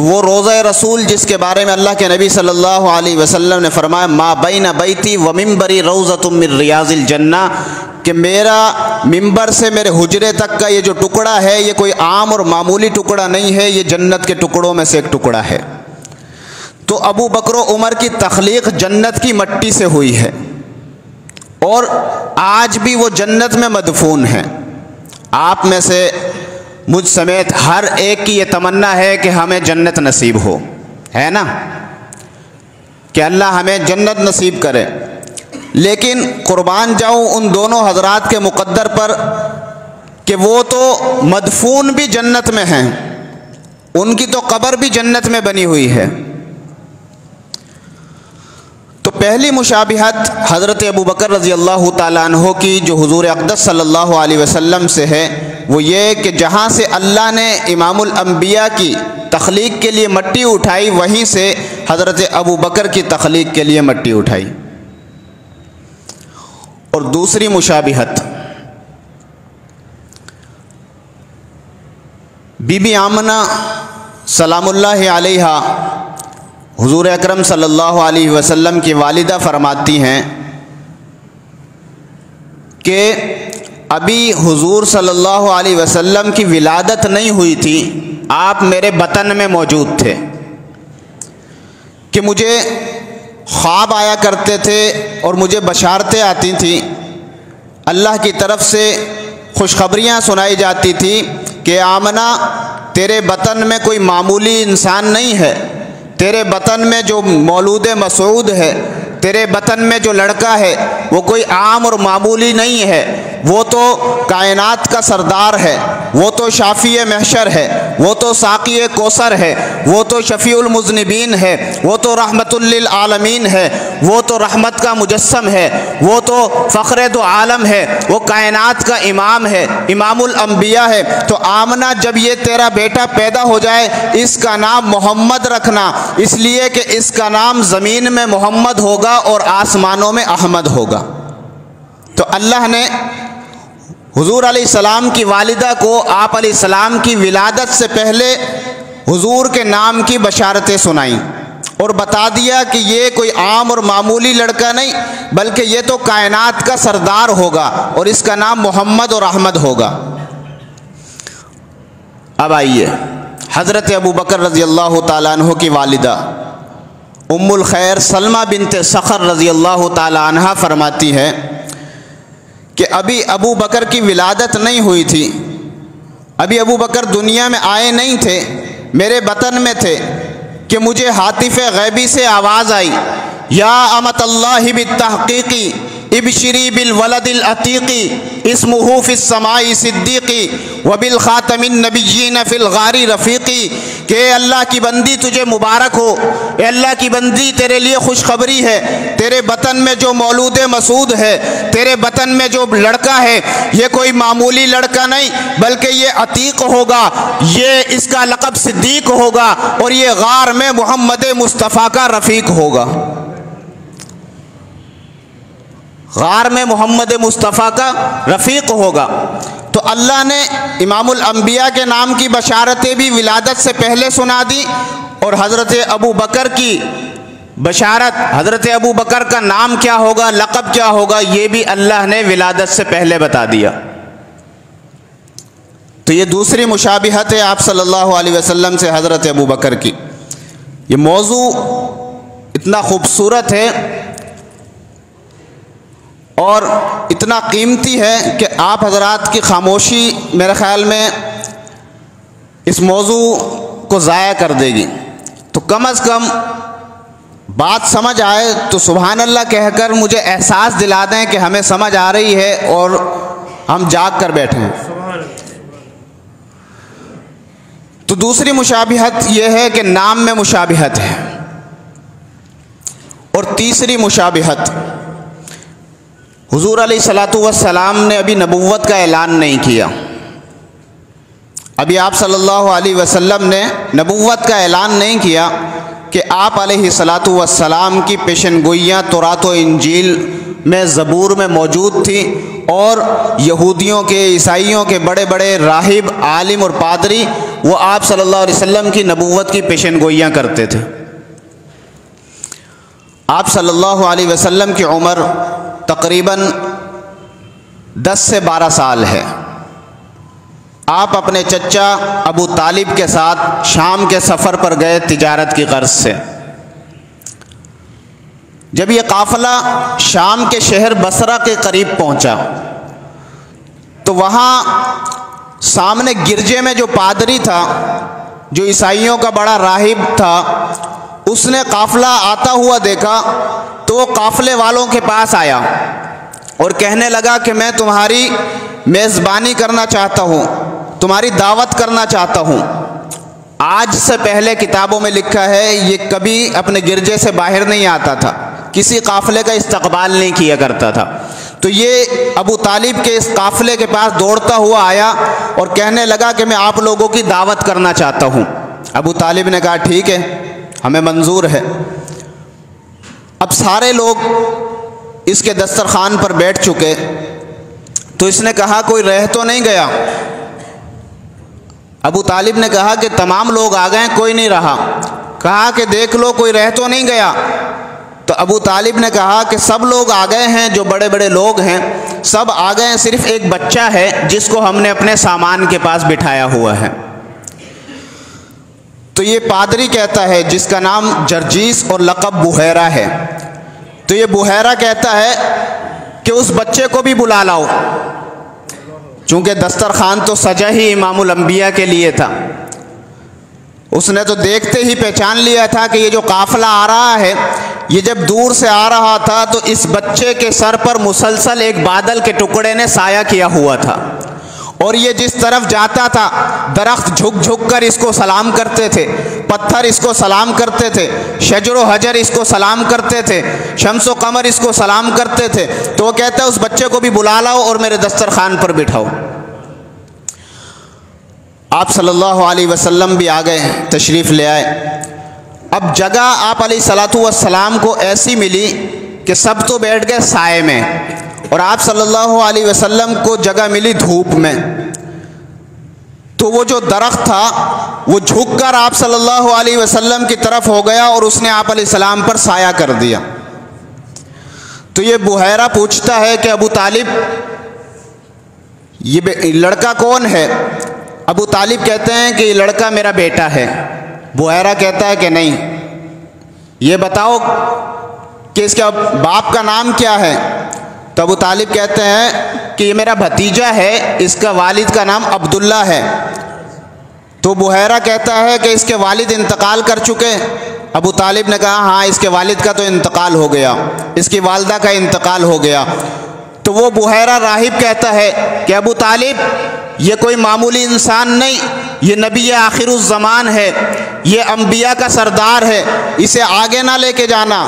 تو وہ روضہ رسول جس کے بارے میں اللہ کے نبی صلی اللہ علیہ وسلم نے فرمایا ما بین بیتی و ممبری روضۃ من ریاض الجنہ، کہ میرا ممبر سے میرے حجرے تک کا یہ جو ٹکڑا ہے یہ کوئی عام اور معمولی ٹکڑا نہیں ہے، یہ جنت کے ٹکڑوں میں سے ایک ٹکڑا ہے۔ تو ابو بکر و عمر کی تخلیق جنت کی مٹی سے ہوئی ہے، اور آج بھی وہ جنت میں مدفون ہیں۔ آپ میں سے مجھ سمیت ہر ایک کی یہ تمنا ہے کہ ہمیں جنت نصیب ہو، ہے نا، کہ اللہ ہمیں جنت نصیب کرے۔ لیکن قربان جاؤں ان دونوں حضرات کے مقدر پر کہ وہ تو مدفون بھی جنت میں ہیں، ان کی تو قبر بھی جنت میں بنی ہوئی ہے۔ تو پہلی مشابہت حضرت ابو بکر رضی اللہ تعالیٰ عنہ کی جو حضور اقدس صلی اللہ علیہ وسلم سے ہے وہ یہ کہ جہاں سے اللہ نے امام الانبیاء کی تخلیق کے لیے مٹی اٹھائی وہیں سے حضرت ابو بکر کی تخلیق کے لیے مٹی اٹھائی۔ اور دوسری مشابہت بی بی آمنہ سلام اللہ علیہا حضور اکرم صلی اللہ علیہ وسلم کی والدہ فرماتی ہیں کہ ابھی حضور صلی اللہ علیہ وسلم کی ولادت نہیں ہوئی تھی، آپ میرے بطن میں موجود تھے، کہ مجھے خواب آیا کرتے تھے اور مجھے بشارتیں آتی تھیں، اللہ کی طرف سے خوشخبریاں سنائی جاتی تھی کہ آمنہ تیرے بطن میں کوئی معمولی انسان نہیں ہے، تیرے بطن میں جو مولود مسعود ہے، تیرے بطن میں جو لڑکا ہے وہ کوئی عام اور معمولی نہیں ہے، وہ تو کائنات کا سردار ہے، وہ تو شافی محشر ہے، وہ تو ساقی کوثر ہے، وہ تو شفیع المذنبین ہے، وہ تو رحمت للعالمین ہے، وہ تو رحمت کا مجسم ہے، وہ تو فخر دو عالم ہے، وہ کائنات کا امام ہے، امام الانبیاء ہے۔ تو آمنہ جب یہ تیرا بیٹا پیدا ہو جائے اس کا نام محمد رکھنا، اس لیے کہ اس کا نام زمین میں محمد ہوگا اور آسمانوں میں احمد ہوگا۔ تو اللہ نے حضور علیہ السلام کی والدہ کو آپ علیہ السلام کی ولادت سے پہلے حضور کے نام کی بشارتیں سنائیں اور بتا دیا کہ یہ کوئی عام اور معمولی لڑکا نہیں بلکہ یہ تو کائنات کا سردار ہوگا اور اس کا نام محمد اور احمد ہوگا۔ اب آئیے حضرت ابو بکر رضی اللہ تعالیٰ عنہ کی والدہ ام الخیر سلمہ بنت صخر رضی اللہ تعالیٰ عنہ فرماتی ہے کہ ابھی ابو بکر کی ولادت نہیں ہوئی تھی، ابھی ابو بکر دنیا میں آئے نہیں تھے، میرے بطن میں تھے کہ مجھے ہاتف غیبی سے آواز آئی یا امت اللہ بالتحقیقی ابشری بالولد العتیقی اسمہ فی السماء صدیقی وبالخاتم النبیین فی الغار رفیقی، کہ اے اللہ کی بندی تجھے مبارک ہو، اے اللہ کی بندی تیرے لیے خوشخبری ہے، تیرے بطن میں جو مولود مسعود ہے، تیرے بطن میں جو لڑکا ہے یہ کوئی معمولی لڑکا نہیں بلکہ یہ عتیق ہوگا، یہ اس کا لقب صدیق ہوگا اور یہ غار میں محمد مصطفیٰ کا رفیق ہوگا، غار میں محمد مصطفیٰ کا رفیق ہوگا۔ تو اللہ نے امام الانبیاء کے نام کی بشارتیں بھی ولادت سے پہلے سنا دی اور حضرت ابو بکر کی بشارت، حضرت ابو بکر کا نام کیا ہوگا، لقب کیا ہوگا، یہ بھی اللہ نے ولادت سے پہلے بتا دیا۔ تو یہ دوسری مشابہت ہے آپ صلی اللہ علیہ وسلم سے حضرت ابو بکر کی۔ یہ موضوع اتنا خوبصورت ہے اور اتنا قیمتی ہے کہ آپ حضرات کی خاموشی میرے خیال میں اس موضوع کو ضائع کر دے گی، تو کم از کم بات سمجھ آئے تو سبحان اللہ کہہ کر مجھے احساس دلا دیں کہ ہمیں سمجھ آ رہی ہے اور ہم جاگ کر بیٹھے ہیں۔ تو دوسری مشابہت یہ ہے کہ نام میں مشابہت ہے، اور تیسری مشابہت حضور علیہ الصلاۃ والسلام نے ابھی نبوت کا اعلان نہیں کیا، ابھی آپ صلی اللہ علیہ وسلم نے نبوت کا اعلان نہیں کیا کہ آپ علیہ الصلاۃ والسلام کی پیشن گوئیاں تورات و انجیل میں زبور میں موجود تھی، اور یہودیوں کے عیسائیوں کے بڑے بڑے راہب عالم اور پادری وہ آپ صلی اللہ علیہ وسلم کی نبوت کی پیشن گوئیاں کرتے تھے۔ آپ صلی اللہ علیہ وسلم کی عمر تقریباً 10 سے 12 سال ہے۔ آپ اپنے چچا ابو طالب کے ساتھ شام کے سفر پر گئے تجارت کی غرض سے۔ جب یہ قافلہ شام کے شہر بصرہ کے قریب پہنچا تو وہاں سامنے گرجے میں جو پادری تھا، جو عیسائیوں کا بڑا راہب تھا، اس نے قافلہ آتا ہوا دیکھا تو وہ قافلے والوں کے پاس آیا اور کہنے لگا کہ میں تمہاری میزبانی کرنا چاہتا ہوں، تمہاری دعوت کرنا چاہتا ہوں۔ آج سے پہلے کتابوں میں لکھا ہے یہ کبھی اپنے گرجے سے باہر نہیں آتا تھا، کسی قافلے کا استقبال نہیں کیا کرتا تھا۔ تو یہ ابو طالب کے اس قافلے کے پاس دوڑتا ہوا آیا اور کہنے لگا کہ میں آپ لوگوں کی دعوت کرنا چاہتا ہوں۔ ابو طالب نے کہا ٹھیک ہے، ہمیں منظور ہے۔ اب سارے لوگ اس کے دسترخوان پر بیٹھ چکے تو اس نے کہا کوئی رہ تو نہیں گیا؟ ابو طالب نے کہا کہ تمام لوگ آ گئے، کوئی نہیں رہا۔ کہا کہ دیکھ لو کوئی رہ تو نہیں گیا؟ تو ابو طالب نے کہا کہ سب لوگ آ گئے ہیں، جو بڑے بڑے لوگ ہیں سب آ گئے ہیں، صرف ایک بچہ ہے جس کو ہم نے اپنے سامان کے پاس بٹھایا ہوا ہے۔ تو یہ پادری کہتا ہے، جس کا نام جرجیس اور لقب بحیرہ ہے، تو یہ بحیرہ کہتا ہے کہ اس بچے کو بھی بلا لاؤ، چونکہ دسترخوان تو سجا ہی امام الانبیاء کے لیے تھا۔ اس نے تو دیکھتے ہی پہچان لیا تھا کہ یہ جو قافلہ آ رہا ہے یہ جب دور سے آ رہا تھا تو اس بچے کے سر پر مسلسل ایک بادل کے ٹکڑے نے سایہ کیا ہوا تھا، اور یہ جس طرف جاتا تھا درخت جھک جھک کر اس کو سلام کرتے تھے، پتھر اس کو سلام کرتے تھے، شجر و حجر اس کو سلام کرتے تھے، شمس و قمر اس کو سلام کرتے تھے۔ تو وہ کہتا ہے اس بچے کو بھی بلا لاؤ اور میرے دسترخوان پر بٹھاؤ۔ آپ صلی اللہ علیہ وسلم بھی آ گئے، تشریف لے آئے۔ اب جگہ آپ علیہ الصلوۃ والسلام کو ایسی ملی کہ سب تو بیٹھ گئے سائے میں، اور آپ صلی اللہ علیہ وسلم کو جگہ ملی دھوپ میں۔ تو وہ جو درخت تھا وہ جھک کر آپ صلی اللہ علیہ وسلم کی طرف ہو گیا اور اس نے آپ علیہ السلام پر سایہ کر دیا۔ تو یہ بحیرہ پوچھتا ہے کہ ابو طالب یہ لڑکا کون ہے؟ ابو طالب کہتے ہیں کہ یہ لڑکا میرا بیٹا ہے۔ بحیرہ کہتا ہے کہ نہیں، یہ بتاؤ کہ اس کے باپ کا نام کیا ہے؟ تو ابو طالب کہتے ہیں کہ یہ میرا بھتیجا ہے، اس کا والد کا نام عبداللہ ہے۔ تو بحیرہ کہتا ہے کہ اس کے والد انتقال کر چکے؟ ابو طالب نے کہا ہاں، اس کے والد کا تو انتقال ہو گیا، اس کی والدہ کا انتقال ہو گیا۔ تو وہ بحیرہ راہب کہتا ہے کہ ابو طالب یہ کوئی معمولی انسان نہیں، یہ نبی آخر الزمان ہے، یہ انبیاء کا سردار ہے، اسے آگے نہ لے کے جانا،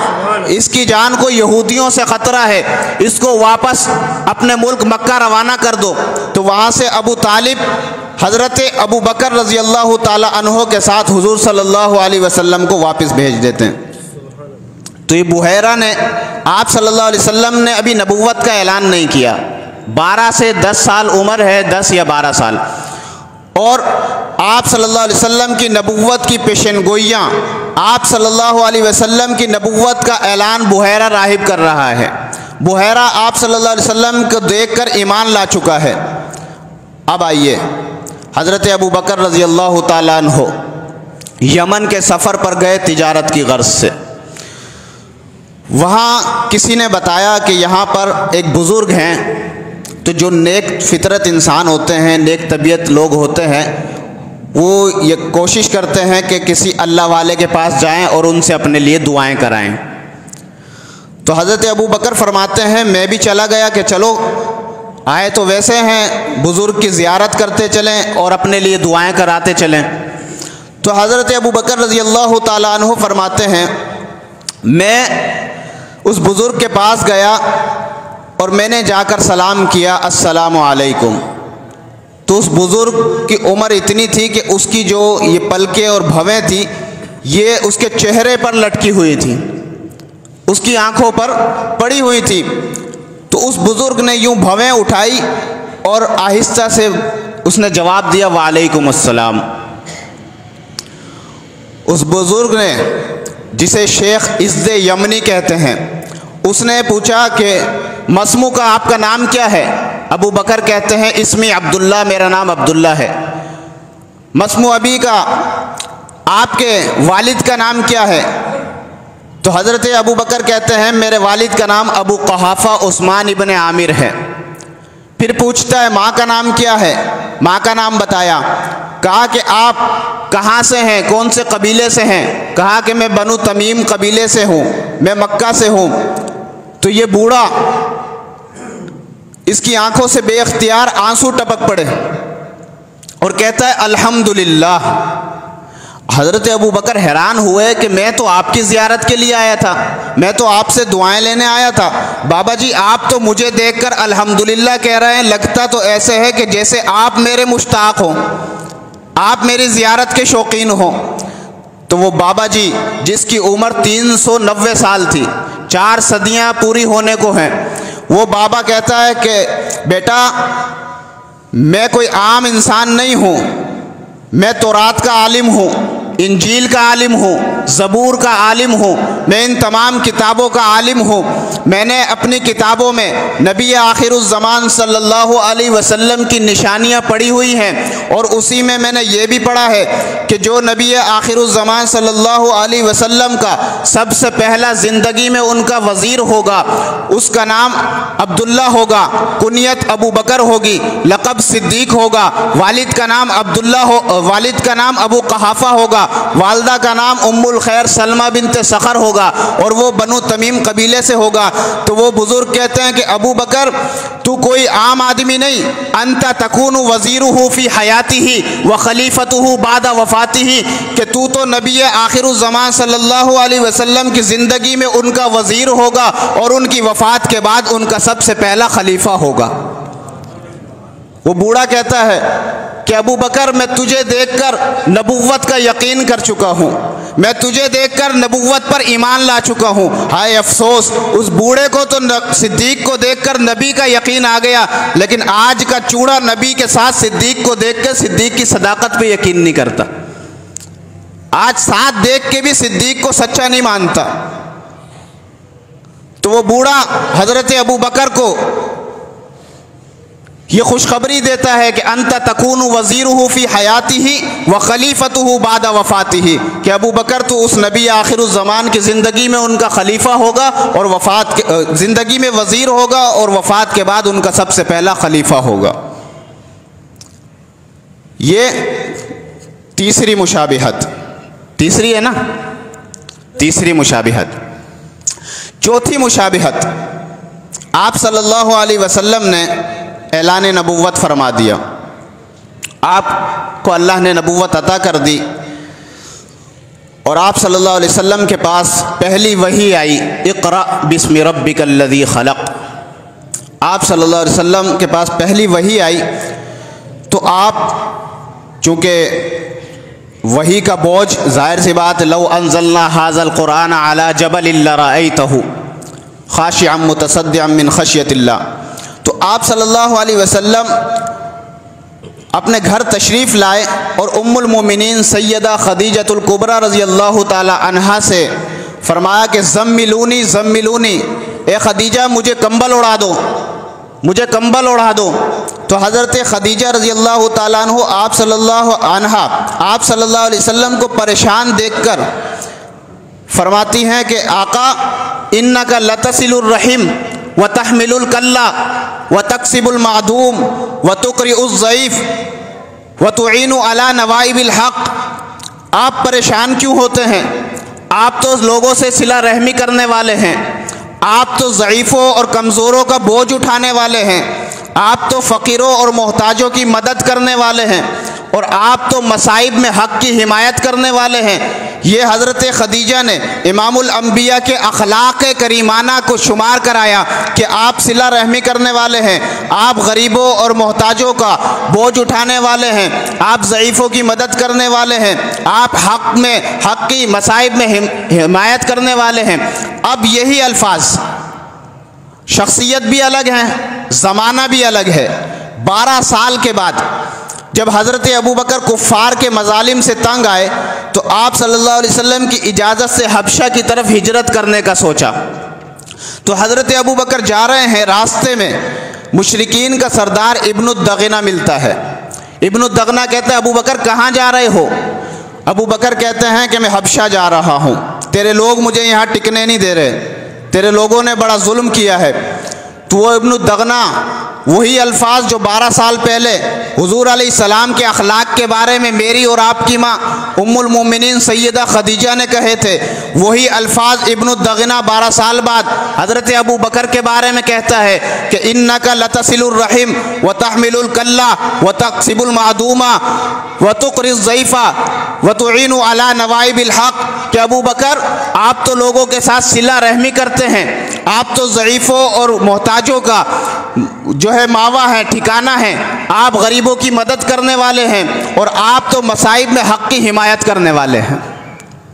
اس کی جان کو یہودیوں سے خطرہ ہے، اس کو واپس اپنے ملک مکہ روانہ کر دو۔ تو وہاں سے ابو طالب حضرت ابو بکر رضی اللہ تعالی عنہ کے ساتھ حضور صلی اللہ علیہ وسلم کو واپس بھیج دیتے ہیں۔ تو یہ بحیرہ نے آپ صلی اللہ علیہ وسلم نے ابھی نبوت کا اعلان نہیں کیا، 12 سے 10 سال عمر ہے، 10 یا 12 سال، اور آپ صلی اللہ علیہ وسلم کی نبوت کی پیشن گوئیاں، آپ صلی اللہ علیہ وسلم کی نبوت کا اعلان بحیرہ راہب کر رہا ہے۔ بحیرہ آپ صلی اللہ علیہ وسلم کو دیکھ کر ایمان لا چکا ہے۔ اب آئیے، حضرت ابو بکر رضی اللہ تعالیٰ عنہ یمن کے سفر پر گئے تجارت کی غرض سے۔ وہاں کسی نے بتایا کہ یہاں پر ایک بزرگ ہیں، تو جو نیک فطرت انسان ہوتے ہیں، نیک طبیعت لوگ ہوتے ہیں، وہ یہ کوشش کرتے ہیں کہ کسی اللہ والے کے پاس جائیں اور ان سے اپنے لیے دعائیں کرائیں۔ تو حضرت ابو بکر فرماتے ہیں میں بھی چلا گیا کہ چلو آئے تو ویسے ہیں، بزرگ کی زیارت کرتے چلیں اور اپنے لیے دعائیں کراتے چلیں۔ تو حضرت ابو بکر رضی اللہ تعالیٰ عنہ فرماتے ہیں میں اس بزرگ کے پاس گیا اور میں نے جا کر سلام کیا، السلام علیکم۔ تو اس بزرگ کی عمر اتنی تھی کہ اس کی جو یہ پلکیں اور بھویں تھی یہ اس کے چہرے پر لٹکی ہوئی تھی، اس کی آنکھوں پر پڑی ہوئی تھی۔ تو اس بزرگ نے یوں بھویں اٹھائی اور آہستہ سے اس نے جواب دیا وعلیکم السلام۔ اس بزرگ نے جسے شیخ عز یمنی کہتے ہیں، اس نے پوچھا کہ مسمو کا آپ کا نام کیا ہے؟ ابو بکر کہتے ہیں اسمی عبداللہ، میرا نام عبداللہ ہے۔ مسمو ابی کا، آپ کے والد کا نام کیا ہے؟ تو حضرت ابو بکر کہتے ہیں میرے والد کا نام ابو قحافہ عثمان ابن عامر ہے۔ پھر پوچھتا ہے ماں کا نام کیا ہے؟ ماں کا نام بتایا۔ کہا کہ آپ کہاں سے ہیں، کون سے قبیلے سے ہیں؟ کہا کہ میں بنو تمیم قبیلے سے ہوں، میں مکہ سے ہوں۔ تو یہ بوڑھا، اس کی آنکھوں سے بے اختیار آنسو ٹپک پڑے اور کہتا ہے الحمدللہ۔ حضرت ابو بکر حیران ہوئے کہ میں تو آپ کی زیارت کے لیے آیا تھا، میں تو آپ سے دعائیں لینے آیا تھا، بابا جی آپ تو مجھے دیکھ کر الحمدللہ کہہ رہے ہیں، لگتا تو ایسے ہے کہ جیسے آپ میرے مشتاق ہوں، آپ میری زیارت کے شوقین ہوں۔ تو وہ بابا جی جس کی عمر 390 سال تھی، 4 صدیاں پوری ہونے کو ہیں، وہ بابا کہتا ہے کہ بیٹا میں کوئی عام انسان نہیں ہوں، میں تورات کا عالم ہوں، انجیل کا عالم ہوں، زبور کا عالم ہوں، میں ان تمام کتابوں کا عالم ہوں۔ میں نے اپنی کتابوں میں نبی آخر الزمان صلی اللہ علیہ وسلم کی نشانیاں پڑھی ہوئی ہیں، اور اسی میں میں نے یہ بھی پڑھا ہے کہ جو نبی آخر الزمان صلی اللہ علیہ وسلم کا سب سے پہلا زندگی میں ان کا وزیر ہوگا، اس کا نام عبداللہ ہوگا، کنیت ابو بکر ہوگی، لقب صدیق ہوگا، والد کا نام عبداللہ والد کا نام ابو قحافہ ہوگا، والدہ کا نام ام الخیر سلمہ بنت سخر ہوگا، اور وہ بنو تمیم قبیلے سے ہوگا۔ تو وہ بزرگ کہتے ہیں کہ ابو بکر تو کوئی عام آدمی نہیں، انت تکون وزیرہ فی حیاتہ و خلیفتہ بعد وفاتہ، کہ تو نبی آخر الزمان صلی اللہ علیہ وسلم کی زندگی میں ان کا وزیر ہوگا، اور ان کی وفات کے بعد ان کا سب سے پہلا خلیفہ ہوگا۔ وہ بوڑھا کہتا ہے کہ ابو بکر میں تجھے دیکھ کر نبوت کا یقین کر چکا ہوں، میں تجھے دیکھ کر نبوت پر ایمان لا چکا ہوں۔ ہائے افسوس، اس بوڑھے کو تو صدیق کو دیکھ کر نبی کا یقین آ گیا، لیکن آج کا چوڑا نبی کے ساتھ صدیق کو دیکھ کر صدیق کی صداقت پہ یقین نہیں کرتا، آج ساتھ دیکھ کے بھی صدیق کو سچا نہیں مانتا۔ تو وہ بوڑھا حضرت ابو بکر کو یہ خوشخبری دیتا ہے کہ انت تکون وزیرہ فی حیاتہ و خلیفتہ بعد وفاتہ، کہ ابو بکر تو اس نبی آخر الزمان کی زندگی میں ان کا خلیفہ ہوگا، اور زندگی میں وزیر ہوگا، اور وفات کے بعد ان کا سب سے پہلا خلیفہ ہوگا۔ یہ تیسری مشابہت، تیسری ہے نا، تیسری مشابہت۔ چوتھی مشابہت، آپ صلی اللہ علیہ وسلم نے اعلان نبوت فرما دیا، آپ کو اللہ نے نبوت عطا کر دی، اور آپ صلی اللہ علیہ وسلم کے پاس پہلی وحی آئی، اقرأ بسم ربک الذی خلق۔ آپ صلی اللہ علیہ وسلم کے پاس پہلی وحی آئی تو آپ چونکہ وحی کا بوجھ، ظاہر سی بات، لو انزلنا ھذا القرآن علی جبل لرأیتہ خاشعا متصدعا من خشیۃ اللہ۔ تو آپ صلی اللہ علیہ وسلم اپنے گھر تشریف لائے، اور ام المومنین سیدہ خدیجۃ الکبریٰ رضی اللہ تعالی عنہا سے فرمایا کہ زملونی زملونی، اے خدیجہ مجھے کمبل اڑا دو، مجھے کمبل اڑا دو۔ تو حضرت خدیجہ رضی اللہ تعالیٰ عنہ آپ صلی اللہ علیہ وسلم کو پریشان دیکھ کر فرماتی ہیں کہ آقا انک لتصل الرحم وتحمل الکلہ وتکسب المعدوم وتقرئ الضعیف وتعین علی نوائب الحق۔ آپ پریشان کیوں ہوتے ہیں؟ آپ تو لوگوں سے صلہ رحمی کرنے والے ہیں، آپ تو ضعیفوں اور کمزوروں کا بوجھ اٹھانے والے ہیں، آپ تو فقیروں اور محتاجوں کی مدد کرنے والے ہیں، اور آپ تو مصائب میں حق کی حمایت کرنے والے ہیں۔ یہ حضرت خدیجہ نے امام الانبیاء کے اخلاق کریمانہ کو شمار کرایا کہ آپ صلہ رحمی کرنے والے ہیں، آپ غریبوں اور محتاجوں کا بوجھ اٹھانے والے ہیں، آپ ضعیفوں کی مدد کرنے والے ہیں، آپ حق کی مصائب میں حمایت کرنے والے ہیں۔ اب یہی الفاظ، شخصیت بھی الگ ہیں، زمانہ بھی الگ ہے، 12 سال کے بعد جب حضرت ابو بکر کفار کے مظالم سے تنگ آئے تو آپ صلی اللہ علیہ وسلم کی اجازت سے حبشہ کی طرف ہجرت کرنے کا سوچا۔ تو حضرت ابو بکر جا رہے ہیں، راستے میں مشرکین کا سردار ابن الدغنہ ملتا ہے۔ ابن الدغنہ کہتا ہے ابو بکر کہاں جا رہے ہو؟ ابو بکر کہتے ہیں کہ میں حبشہ جا رہا ہوں، تیرے لوگ مجھے یہاں ٹکنے نہیں دے رہے، تیرے لوگوں نے بڑا ظلم کیا ہے۔ تو وہ ابن الدغنہ وہی الفاظ جو 12 سال پہلے حضور علیہ السلام کے اخلاق کے بارے میں میری اور آپ کی ماں ام المومنین سیدہ خدیجہ نے کہے تھے، وہی الفاظ ابن الدغنہ 12 سال بعد حضرت ابو بکر کے بارے میں کہتا ہے کہ انک لتصل الرحم وتحمل الکلہ وتکسب المعدوم وتقری الضیف وتعین علی نوائب الحق، کہ ابو بکر آپ تو لوگوں کے ساتھ صلہ رحمی کرتے ہیں، آپ تو ضعیفوں اور محتاجوں کا جو ہے ماوا ہے، ٹھکانہ ہے، آپ غریبوں کی مدد کرنے والے ہیں، اور آپ تو مصائب میں حق کی حمایت کرنے والے ہیں۔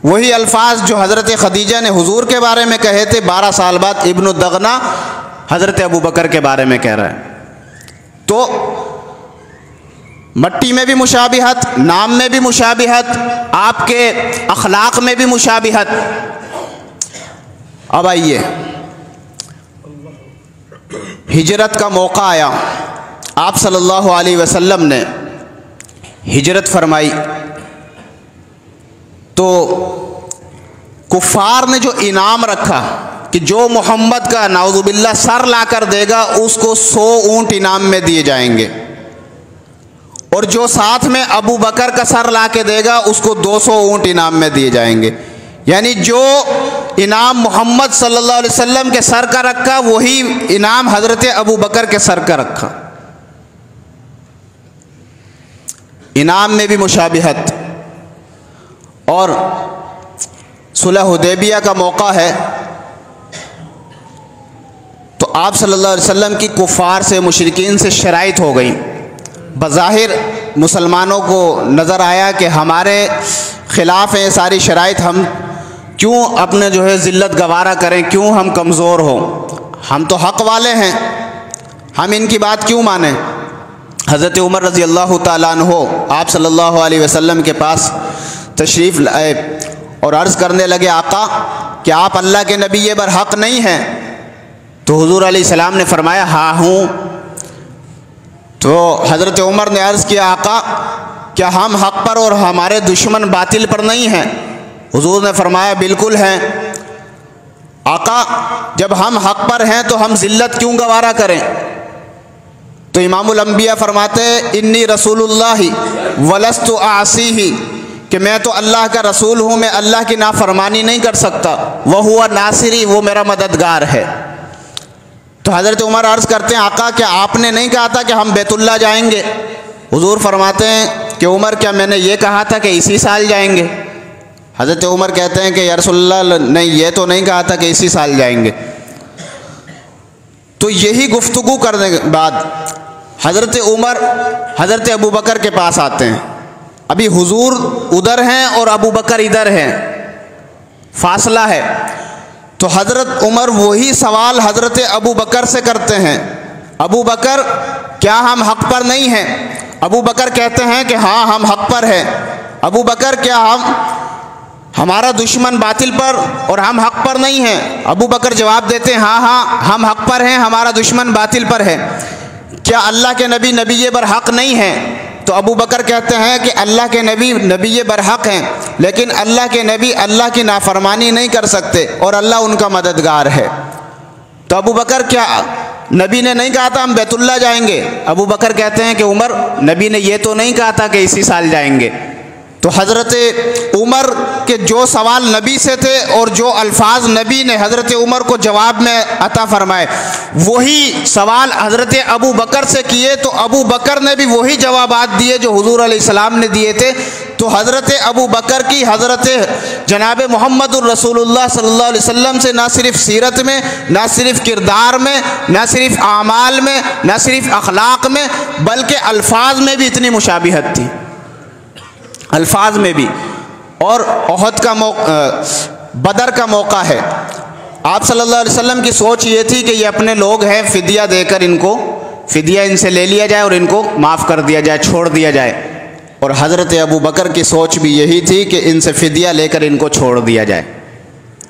وہی الفاظ جو حضرت خدیجہ نے حضور کے بارے میں کہے تھے، 12 سال بعد ابن الدغنہ حضرت ابو بکر کے بارے میں کہہ رہا ہے۔ تو مٹی میں بھی مشابہت، نام میں بھی مشابہت، آپ کے اخلاق میں بھی مشابہت۔ اب آئیے، ہجرت کا موقع آیا، آپ صلی اللہ علیہ وسلم نے ہجرت فرمائی، تو کفار نے جو انعام رکھا کہ جو محمد کا نعوذ باللہ سر لا کر دے گا اس کو 100 اونٹ انعام میں دیے جائیں گے، اور جو ساتھ میں ابو بکر کا سر لا کے دے گا اس کو 200 اونٹ انعام میں دیے جائیں گے۔ یعنی جو انعام محمد صلی اللہ علیہ وسلم کے سر کا رکھا وہی انعام حضرت ابو بکر کے سر کا رکھا۔ انعام میں بھی مشابہت۔ اور صلح حدیبیہ کا موقع ہے تو آپ صلی اللہ علیہ وسلم کی کفار سے، مشرکین سے شرائط ہو گئی۔ بظاہر مسلمانوں کو نظر آیا کہ ہمارے خلاف ہیں ساری شرائط، ہم کیوں اپنے جو ہے ذلت گوارا کریں، کیوں ہم کمزور ہوں، ہم تو حق والے ہیں، ہم ان کی بات کیوں مانیں۔ حضرت عمر رضی اللہ تعالیٰ عنہ آپ صلی اللہ علیہ وسلم کے پاس تشریف لائے اور عرض کرنے لگے آقا کہ آپ اللہ کے نبی برحق نہیں ہیں؟ تو حضور علیہ السلام نے فرمایا ہاں ہوں۔ تو حضرت عمر نے عرض کیا آقا کیا ہم حق پر اور ہمارے دشمن باطل پر نہیں ہیں؟ حضور نے فرمایا بالکل ہیں۔ آقا جب ہم حق پر ہیں تو ہم ذلت کیوں گوارا کریں؟ تو امام الانبیاء فرماتے انی رسول اللہ ولست اعصیہ، کہ میں تو اللہ کا رسول ہوں، میں اللہ کی نافرمانی نہیں کر سکتا، وہو ناصری، وہ میرا مددگار ہے۔ تو حضرت عمر عرض کرتے ہیں آقا کیا آپ نے نہیں کہا تھا کہ ہم بیت اللہ جائیں گے؟ حضور فرماتے ہیں کہ عمر کیا میں نے یہ کہا تھا کہ اسی سال جائیں گے؟ حضرت عمر کہتے ہیں کہ یا رسول اللہ نہیں، یہ تو نہیں کہا تھا کہ اسی سال جائیں گے۔ تو یہی گفتگو کرنے کے بعد حضرت عمر حضرت ابو بکر کے پاس آتے ہیں۔ ابھی حضور ادھر ہیں اور ابو بکر ادھر ہیں، فاصلہ ہے۔ تو حضرت عمر وہی سوال حضرت ابو بکر سے کرتے ہیں، ابو بکر کیا ہم حق پر نہیں ہیں؟ ابو بکر کہتے ہیں کہ ہاں ہم حق پر ہیں۔ ابو بکر کیا ہمارا دشمن باطل پر اور ہم حق پر نہیں ہیں؟ ابو بکر جواب دیتے ہیں ہاں ہاں ہم حق پر ہیں، ہمارا دشمن باطل پر ہے۔ کیا اللہ کے نبی برحق نہیں ہیں؟ تو ابو بکر کہتے ہیں کہ اللہ کے نبی برحق ہیں، لیکن اللہ کے نبی اللہ کی نافرمانی نہیں کر سکتے اور اللہ ان کا مددگار ہے۔ تو ابو بکر کیا نبی نے نہیں کہا تھا ہم بیت اللہ جائیں گے؟ ابو بکر کہتے ہیں کہ عمر نبی نے یہ تو نہیں کہا تھا کہ اسی سال جائیں گے۔ تو حضرت عمر کے جو سوال نبی سے تھے اور جو الفاظ نبی نے حضرت عمر کو جواب میں عطا فرمائے وہی سوال حضرت ابو بکر سے کیے، تو ابو بکر نے بھی وہی جوابات دیے جو حضور علیہ السلام نے دیے تھے۔ تو حضرت ابو بکر کی حضرت جناب محمد الرسول اللہ صلی اللہ علیہ وسلم سے نہ صرف سیرت میں، نہ صرف کردار میں، نہ صرف اعمال میں، نہ صرف اخلاق میں، بلکہ الفاظ میں بھی اتنی مشابہت تھی، الفاظ میں بھی۔ اور احد کا بدر کا موقع ہے، آپ صلی اللہ علیہ وسلم کی سوچ یہ تھی کہ یہ اپنے لوگ ہیں، فدیہ دے کر ان کو فدیہ ان سے لے لیا جائے اور ان کو معاف کر دیا جائے، چھوڑ دیا جائے۔ اور حضرت ابو بکر کی سوچ بھی یہی تھی کہ ان سے فدیہ لے کر ان کو چھوڑ دیا جائے۔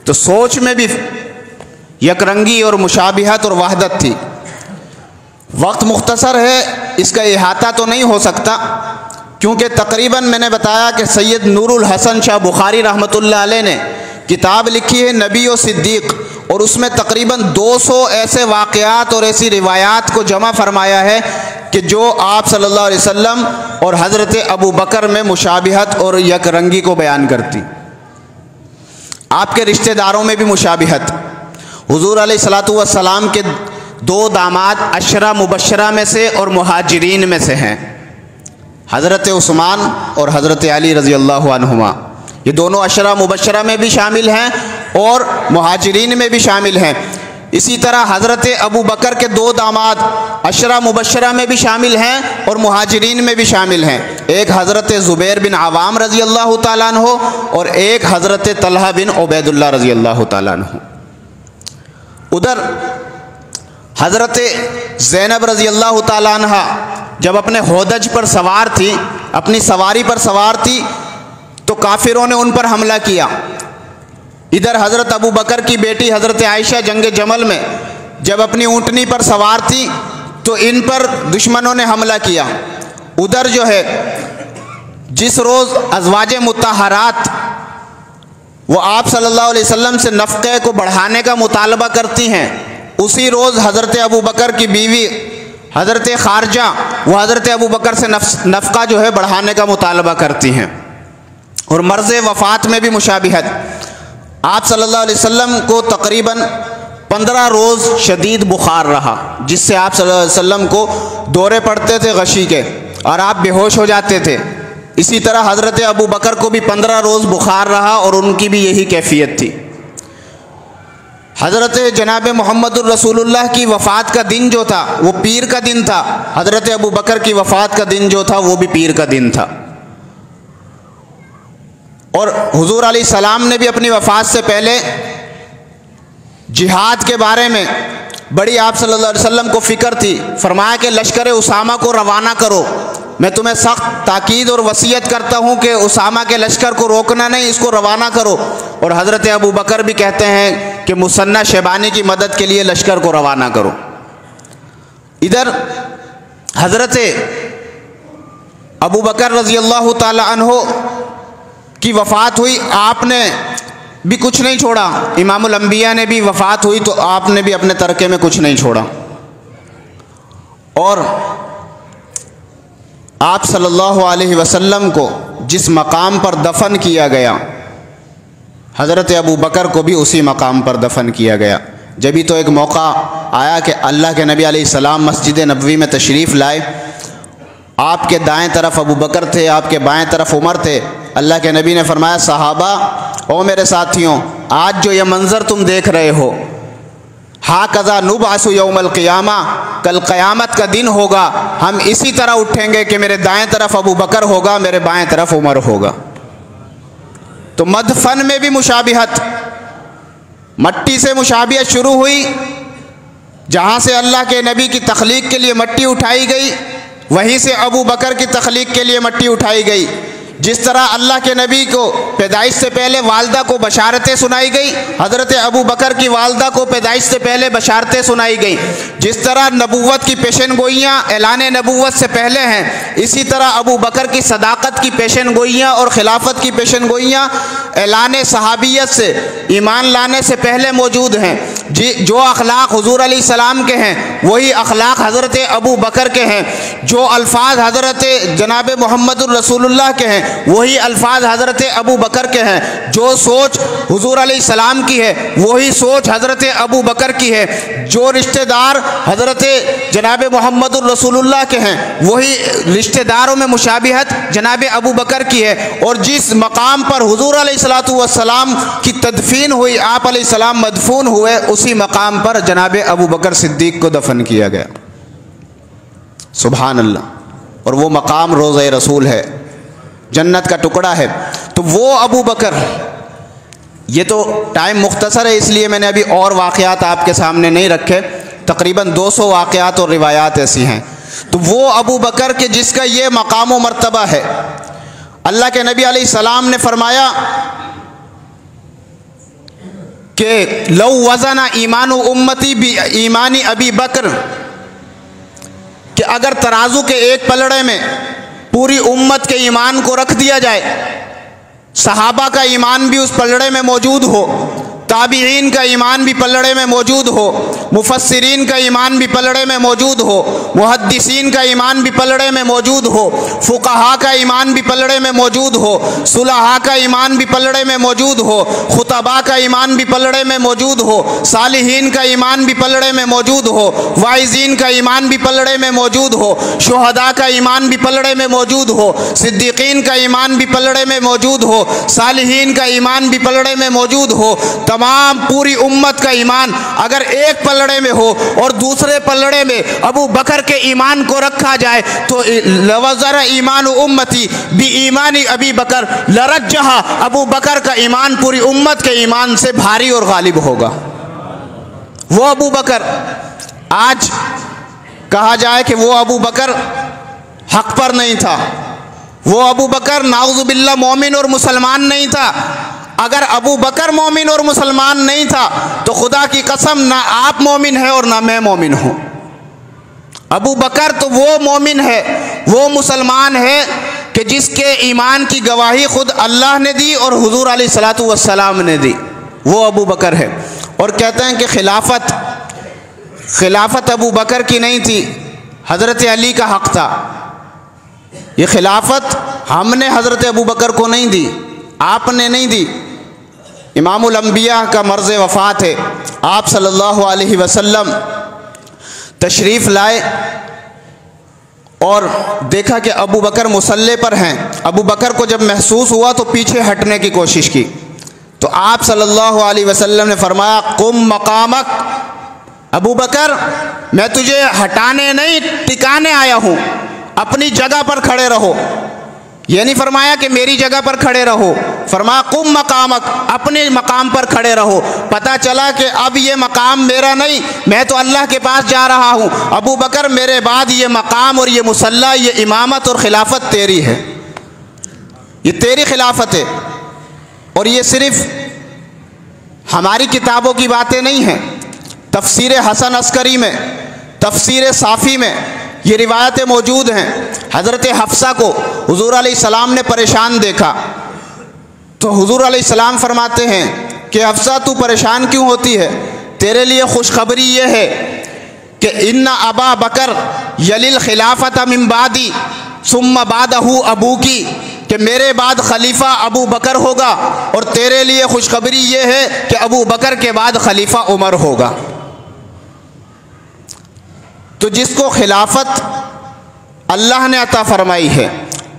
تو سوچ میں بھی یک رنگی اور مشابہت اور وحدت تھی۔ وقت مختصر ہے، اس کا احاطہ تو نہیں ہو سکتا، کیونکہ تقریباً میں نے بتایا کہ سید نور الحسن شاہ بخاری رحمۃ اللہ علیہ نے کتاب لکھی ہے نبی و صدیق، اور اس میں تقریباً 200 ایسے واقعات اور ایسی روایات کو جمع فرمایا ہے کہ جو آپ صلی اللہ علیہ وسلم اور حضرت ابو بکر میں مشابہت اور یک رنگی کو بیان کرتی۔ آپ کے رشتہ داروں میں بھی مشابہت۔ حضور علیہ الصلوۃ والسلام کے 2 داماد عشرہ مبشرہ میں سے اور مہاجرین میں سے ہیں، حضرت عثمان اور حضرت علی رضی اللہ عنہما۔ یہ دونوں عشرہ مبشرہ میں بھی شامل ہیں اور مہاجرین میں بھی شامل ہیں۔ اسی طرح حضرت ابو بکر کے 2 داماد عشرہ مبشرہ میں بھی شامل ہیں اور مہاجرین میں بھی شامل ہیں، ایک حضرت زبیر بن عوام رضی اللہ تعالیٰ عنہ اور ایک حضرت طلحہ بن عبید اللہ رضی اللہ تعالیٰ عنہ۔ ادھر حضرت زینب رضی اللہ تعالیٰ عنہ جب اپنے ہودج پر سوار تھی، اپنی سواری پر سوار تھی، تو کافروں نے ان پر حملہ کیا۔ ادھر حضرت ابو بکر کی بیٹی حضرت عائشہ جنگ جمل میں جب اپنی اونٹنی پر سوار تھی تو ان پر دشمنوں نے حملہ کیا۔ ادھر جو ہے جس روز ازواج مطہرات وہ آپ صلی اللہ علیہ وسلم سے نفقے کو بڑھانے کا مطالبہ کرتی ہیں، اسی روز حضرت ابو بکر کی بیوی حضرت خارجہ وہ حضرت ابو بکر سے نفقہ جو ہے بڑھانے کا مطالبہ کرتی ہیں۔ اور مرض وفات میں بھی مشابہت۔ آپ صلی اللہ علیہ وسلم کو تقریباً 15 روز شدید بخار رہا، جس سے آپ صلی اللہ علیہ وسلم کو دورے پڑتے تھے غشی کے اور آپ بے ہوش ہو جاتے تھے۔ اسی طرح حضرت ابو بکر کو بھی 15 روز بخار رہا اور ان کی بھی یہی کیفیت تھی۔ حضرت جناب محمد الرسول اللہ کی وفات کا دن جو تھا وہ پیر کا دن تھا، حضرت ابو بکر کی وفات کا دن جو تھا وہ بھی پیر کا دن تھا۔ اور حضور علیہ السلام نے بھی اپنی وفات سے پہلے جہاد کے بارے میں بڑی آپ صلی اللہ علیہ وسلم کو فکر تھی، فرمایا کہ لشکر اسامہ کو روانہ کرو، میں تمہیں سخت تاکید اور وصیت کرتا ہوں کہ اسامہ کے لشکر کو روکنا نہیں، اس کو روانہ کرو۔ اور حضرت ابو بکر بھی کہتے ہیں کہ مثنیٰ شیبانی کی مدد کے لیے لشکر کو روانہ کرو۔ ادھر حضرت ابو بکر رضی اللہ تعالی عنہ کی وفات ہوئی، آپ نے بھی کچھ نہیں چھوڑا، امام الانبیاء نے بھی وفات ہوئی تو آپ نے بھی اپنے ترکے میں کچھ نہیں چھوڑا۔ اور آپ صلی اللہ علیہ وسلم کو جس مقام پر دفن کیا گیا، حضرت ابو بکر کو بھی اسی مقام پر دفن کیا گیا۔ جبھی تو ایک موقع آیا کہ اللہ کے نبی علیہ السلام مسجد نبوی میں تشریف لائے، آپ کے دائیں طرف ابو بکر تھے، آپ کے بائیں طرف عمر تھے۔ اللہ کے نبی نے فرمایا صحابہ او میرے ساتھیوں، آج جو یہ منظر تم دیکھ رہے ہو، ہاکذا نبعث یوم القیامہ، کل قیامت کا دن ہوگا، ہم اسی طرح اٹھیں گے کہ میرے دائیں طرف ابو بکر ہوگا، میرے بائیں طرف عمر ہوگا۔ تو مدفن میں بھی مشابہت، مٹی سے مشابہت شروع ہوئی، جہاں سے اللہ کے نبی کی تخلیق کے لیے مٹی اٹھائی گئی، وہیں سے ابو بکر کی تخلیق کے لیے مٹی اٹھائی گئی۔ جس طرح اللہ کے نبی کو پیدائش سے پہلے والدہ کو بشارتیں سنائی گئی، حضرت ابو بکر کی والدہ کو پیدائش سے پہلے بشارتیں سنائی گئی۔ جس طرح نبوت کی پیشن گوئیاں اعلان نبوت سے پہلے ہیں، اسی طرح ابو بکر کی صداقت کی پیشن گوئیاں اور خلافت کی پیشن گوئیاں اعلان صحابیت سے، ایمان لانے سے پہلے موجود ہیں۔ جو اخلاق حضور علیہ السلام کے ہیں وہی اخلاق حضرت ابو بکر کے ہیں، جو الفاظ حضرت جناب محمد الرسول اللہ کے ہیں وہی الفاظ حضرت ابو بکر کے ہیں، جو سوچ حضور علیہ السلام کی ہے وہی سوچ حضرت ابو بکر کی ہے، جو رشتہ دار حضرت جناب محمد الرسول اللہ کے ہیں وہی رشتہ داروں میں مشابہت جناب ابو بکر کی ہے۔ اور جس مقام پر حضور علیہ السلام کی تدفین ہوئی، آپ علیہ السلام مدفون ہوئے، اسی مقام پر جناب ابو بکر صدیق کو دفن کیا گیا۔ سبحان اللہ۔ اور وہ مقام روضہ رسول ہے، جنت کا ٹکڑا ہے۔ تو وہ ابو بکر، یہ تو ٹائم مختصر ہے اس لیے میں نے ابھی اور واقعات آپ کے سامنے نہیں رکھے، تقریباً 200 واقعات اور روایات ایسی ہیں۔ تو وہ ابو بکر کے جس کا یہ مقام و مرتبہ ہے، اللہ کے نبی علیہ السلام نے فرمایا کہ لو وزن ایمان امتی بایمان ابی بکر، کہ اگر ترازو کے ایک پلڑے میں پوری امت کے ایمان کو رکھ دیا جائے، صحابہ کا ایمان بھی اس پلڑے میں موجود ہو، تابعین کا ایمان بھی پلڑے میں موجود ہو، مفسرین کا ایمان بھی پلڑے میں موجود ہو، محدثین کا ایمان بھی پلڑے میں موجود ہو، فقہا کا ایمان بھی پلڑے میں موجود ہو، صلحاء کا ایمان بھی پلڑے میں موجود ہو، خطباء کا ایمان بھی پلڑے میں موجود ہو، صالحین کا ایمان بھی پلڑے میں موجود ہو، واعظین کا ایمان بھی پلڑے میں موجود ہو، شہداء کا ایمان بھی پلڑے میں موجود ہو، صدیقین کا ایمان بھی پلڑے میں موجود ہو، صالحین کا ایمان بھی پلڑے میں موجود ہو، تمام پوری امت کا ایمان اگر ایک پلڑے میں ہو اور دوسرے پلڑے میں ابو بکر کے ایمان کو رکھا جائے تو لوزر ایمان امتی بی ایمانی ابی بکر لرجہ، ابو بکر کا ایمان پوری امت کے ایمان سے بھاری اور غالب ہوگا۔ وہ ابو بکر، آج کہا جائے کہ وہ ابو بکر حق پر نہیں تھا، وہ ابو بکر نعوذ باللہ مومن اور مسلمان نہیں تھا۔ اگر ابو بکر مومن اور مسلمان نہیں تھا تو خدا کی قسم نہ آپ مومن ہیں اور نہ میں مومن ہوں۔ ابو بکر تو وہ مومن ہے، وہ مسلمان ہے کہ جس کے ایمان کی گواہی خود اللہ نے دی اور حضور علیہ الصلوۃ والسلام نے دی، وہ ابو بکر ہے۔ اور کہتے ہیں کہ خلافت ابو بکر کی نہیں تھی، حضرت علی کا حق تھا۔ یہ خلافت ہم نے حضرت ابو بکر کو نہیں دی، آپ نے نہیں دی۔ امام الانبیاء کا مرض وفات ہے، آپ صلی اللہ علیہ وسلم تشریف لائے اور دیکھا کہ ابو بکر مصلی پر ہیں۔ ابو بکر کو جب محسوس ہوا تو پیچھے ہٹنے کی کوشش کی، تو آپ صلی اللہ علیہ وسلم نے فرمایا قم مقامک، ابو بکر میں تجھے ہٹانے نہیں ٹکانے آیا ہوں، اپنی جگہ پر کھڑے رہو۔ یہ نہیں فرمایا کہ میری جگہ پر کھڑے رہو، فرمایا قم مقامک، اپنے مقام پر کھڑے رہو۔ پتہ چلا کہ اب یہ مقام میرا نہیں، میں تو اللہ کے پاس جا رہا ہوں۔ ابو بکر میرے بعد یہ مقام اور یہ مصلی، یہ امامت اور خلافت تیری ہے، یہ تیری خلافت ہے۔ اور یہ صرف ہماری کتابوں کی باتیں نہیں ہیں، تفسیر حسن عسکری میں، تفسیر صافی میں یہ روایتیں موجود ہیں۔ حضرت حفصہ کو حضور علیہ السلام نے پریشان دیکھا تو حضور علیہ السلام فرماتے ہیں کہ حفصہ تو پریشان کیوں ہوتی ہے؟ تیرے لیے خوشخبری یہ ہے کہ ان ابا بکر یلی الخلافۃ من بعدی ثم بعدہ ابوکی، کہ میرے بعد خلیفہ ابو بکر ہوگا، اور تیرے لیے خوشخبری یہ ہے کہ ابو بکر کے بعد خلیفہ عمر ہوگا۔ تو جس کو خلافت اللہ نے عطا فرمائی ہے،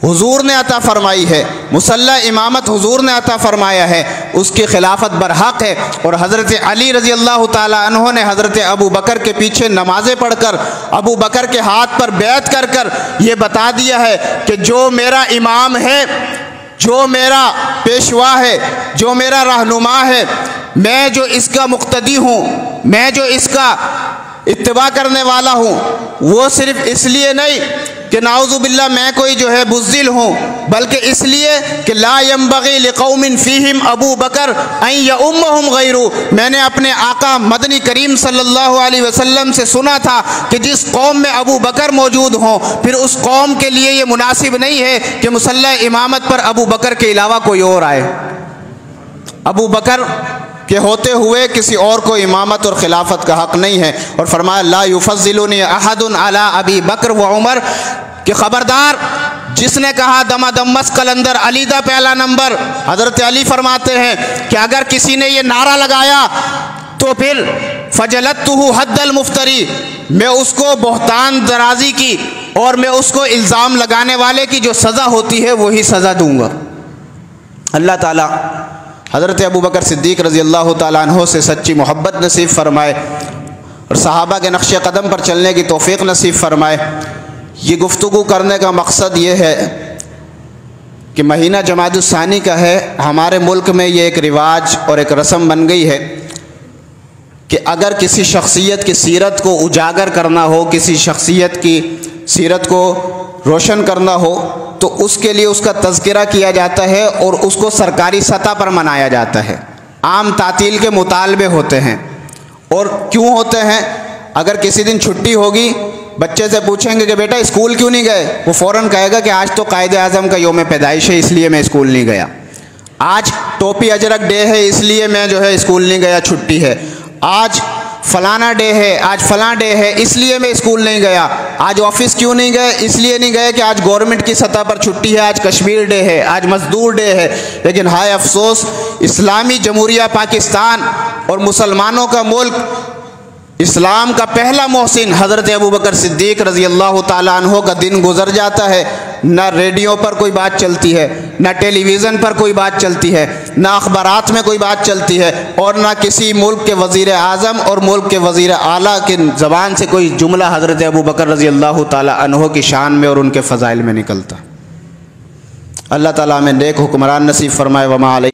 حضور نے عطا فرمائی ہے، مصلی امامت حضور نے عطا فرمایا ہے، اس کی خلافت برحق ہے۔ اور حضرت علی رضی اللہ تعالیٰ عنہ نے حضرت ابو بکر کے پیچھے نمازیں پڑھ کر، ابو بکر کے ہاتھ پر بیعت کر کر یہ بتا دیا ہے کہ جو میرا امام ہے، جو میرا پیشوا ہے، جو میرا رہنما ہے، میں جو اس کا مقتدی ہوں، میں جو اس کا اتباع کرنے والا ہوں، وہ صرف اس لیے نہیں کہ نعوذ باللہ میں کوئی جو ہے بزدل ہوں، بلکہ اس لیے کہ لا ينبغي لقوم فیہم ابو بکر ان یؤمہم غیرو۔ میں نے اپنے آقا مدنی کریم صلی اللہ علیہ وسلم سے سنا تھا کہ جس قوم میں ابو بکر موجود ہوں، پھر اس قوم کے لیے یہ مناسب نہیں ہے کہ مصلی امامت پر ابو بکر کے علاوہ کوئی اور آئے۔ ابو بکر کہ ہوتے ہوئے کسی اور کو امامت اور خلافت کا حق نہیں ہے۔ اور فرمایا لا یفضلنی احد علی ابی بکر و عمر، کہ خبردار جس نے کہا دما دمس قلندر علی دا پہلا نمبر، حضرت علی فرماتے ہیں کہ اگر کسی نے یہ نعرہ لگایا تو پھر فجلتہ حد المفتری، میں اس کو بہتان درازی کی اور میں اس کو الزام لگانے والے کی جو سزا ہوتی ہے وہی سزا دوں گا۔ اللہ تعالی حضرت ابو بکر صدیق رضی اللہ تعالیٰ عنہ سے سچی محبت نصیب فرمائے اور صحابہ کے نقش قدم پر چلنے کی توفیق نصیب فرمائے۔ یہ گفتگو کرنے کا مقصد یہ ہے کہ مہینہ جمادی الثانی کا ہے، ہمارے ملک میں یہ ایک رواج اور ایک رسم بن گئی ہے کہ اگر کسی شخصیت کی سیرت کو اجاگر کرنا ہو، کسی شخصیت کی سیرت کو روشن کرنا ہو تو اس کے لیے اس کا تذکرہ کیا جاتا ہے اور اس کو سرکاری سطح پر منایا جاتا ہے۔ عام تعطیل کے مطالبے ہوتے ہیں، اور کیوں ہوتے ہیں؟ اگر کسی دن چھٹی ہوگی، بچے سے پوچھیں گے کہ بیٹا اسکول کیوں نہیں گئے، وہ فوراً کہے گا کہ آج تو قائد اعظم کا یوم پیدائش ہے اس لیے میں اسکول نہیں گیا، آج ٹوپی اجرک ڈے ہے اس لیے میں اسکول نہیں گیا، چھٹی ہے، آج فلانا ڈے ہے، آج فلاں ڈے ہے اس لیے میں اسکول نہیں گیا، آج آفس کیوں نہیں گئے؟ اس لیے نہیں گئے کہ آج گورنمنٹ کی سطح پر چھٹی ہے، آج کشمیر ڈے ہے، آج مزدور ڈے ہے۔ لیکن ہائے افسوس، اسلامی جمہوریہ پاکستان اور مسلمانوں کا ملک، اسلام کا پہلا محسن حضرت ابوبکر صدیق رضی اللہ تعالیٰ عنہ کا دن گزر جاتا ہے، نہ ریڈیو پر کوئی بات چلتی ہے، نہ ٹیلی ویژن پر کوئی بات چلتی ہے، نہ اخبارات میں کوئی بات چلتی ہے، اور نہ کسی ملک کے وزیر اعظم اور ملک کے وزیر اعلیٰ کی زبان سے کوئی جملہ حضرت ابوبکر رضی اللہ تعالیٰ عنہ کی شان میں اور ان کے فضائل میں نکلتا۔ اللہ تعالیٰ ہمیں نیک حکمران نصیب فرمائے۔ وما علیہ